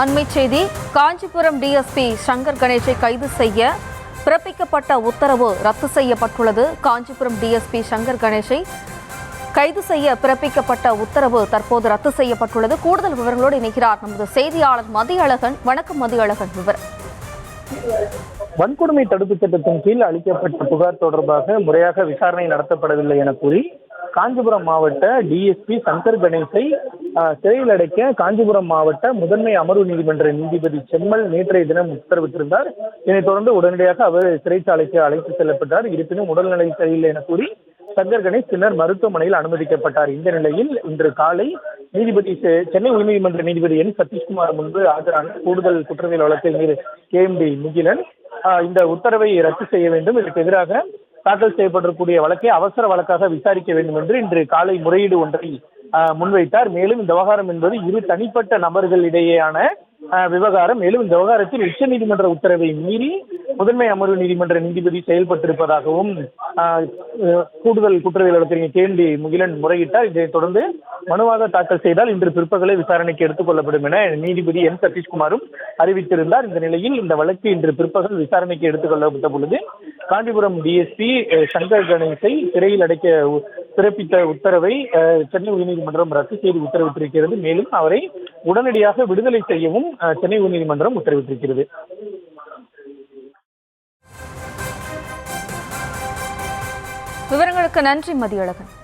அண்மை செய்தி. காஞ்சிபுரம் டிஎஸ்பி சங்கர் கணேஷை கைது செய்ய பிறப்பிக்கப்பட்ட உத்தரவு ரத்து செய்யப்பட்டுள்ளது. காஞ்சிபுரம் டிஎஸ்பி சங்கர் கணேஷை கைது செய்ய பிறப்பிக்கப்பட்ட உத்தரவு தற்போது ரத்து செய்யப்பட்டுள்ளது. கூடுதல் விவரங்களோடு இணைக்கிறார் நமது செய்தியாளர் மதியழகன். வணக்கம் மதியழகன். விவரம். வன்கொடுமை தடுப்புச் சட்டத்தின் கீழ் அளிக்கப்பட்ட புகார் தொடர்பாக முறையாக விசாரணை நடத்தப்படவில்லை என கூறி காஞ்சிபுரம் மாவட்ட டிஎஸ்பி சங்கர் கணேஷை சிறையில் அடைக்க காஞ்சிபுரம் மாவட்ட முதன்மை அமர்வு நீதிமன்ற நீதிபதி செம்மல் நேற்றைய தினம் உத்தரவிட்டிருந்தார். இதனைத் தொடர்ந்து உடனடியாக அவர் சிறைச்சாலைக்கு அழைத்து செல்லப்பட்டார். இருப்பினும் உடல்நிலை சரியில்லை என கூறி சங்கர் கணேஷ் பின்னர் மருத்துவமனையில் அனுமதிக்கப்பட்டார். இந்த நிலையில் இன்று காலை நீதிபதி சென்னை உயர்நீதிமன்ற நீதிபதி என் சதீஷ்குமார் முன்பு ஆஜரான கூடுதல் குற்றவியல் வழக்கறிஞர் KMD முகிலன் இந்த உத்தரவை ரத்து செய்ய வேண்டும், இதற்கு எதிராக தாக்கல் செய்யப்பட்டிருக்கூடிய வழக்கை அவசர வழக்காக விசாரிக்க வேண்டும் என்று இன்று காலை முறையீடு ஒன்றை முன்வைத்தார். மேலும் இந்த விவகாரம் என்பது இரு தனிப்பட்ட நபர்களிடையேயான விவகாரம். மேலும் இந்த விவகாரத்தில் உச்ச நீதிமன்ற உத்தரவை மீறி முதன்மை அமர்வு நீதிமன்ற நீதிபதி செயல்பட்டிருப்பதாகவும் கூடுதல் குற்றவியல் வழக்கறிஞர் KMD முகிலன் முறையிட்டார். இதைத் தொடர்ந்து மனுவாக தாக்கல் செய்தால் இன்று பிற்பகலை விசாரணைக்கு எடுத்துக் கொள்ளப்படும் என நீதிபதி என் சதீஷ்குமாரும் அறிவித்திருந்தார். இந்த நிலையில் இந்த வழக்கு இன்று பிற்பகல் விசாரணைக்கு எடுத்துக் கொள்ளப்பட்ட பொழுது காஞ்சிபுரம் டிஎஸ்பி சங்கர் கணேஷை சிறையில் அடைக்க பிறப்பித்த உத்தரவை சென்னை உயர்நீதிமன்றம் ரத்து செய்து உத்தரவிட்டிருக்கிறது. மேலும் அவரை உடனடியாக விடுதலை செய்யவும் சென்னை உயர்நீதிமன்றம் உத்தரவிட்டிருக்கிறது. விவரங்களுக்கு நன்றி மதியழகன்.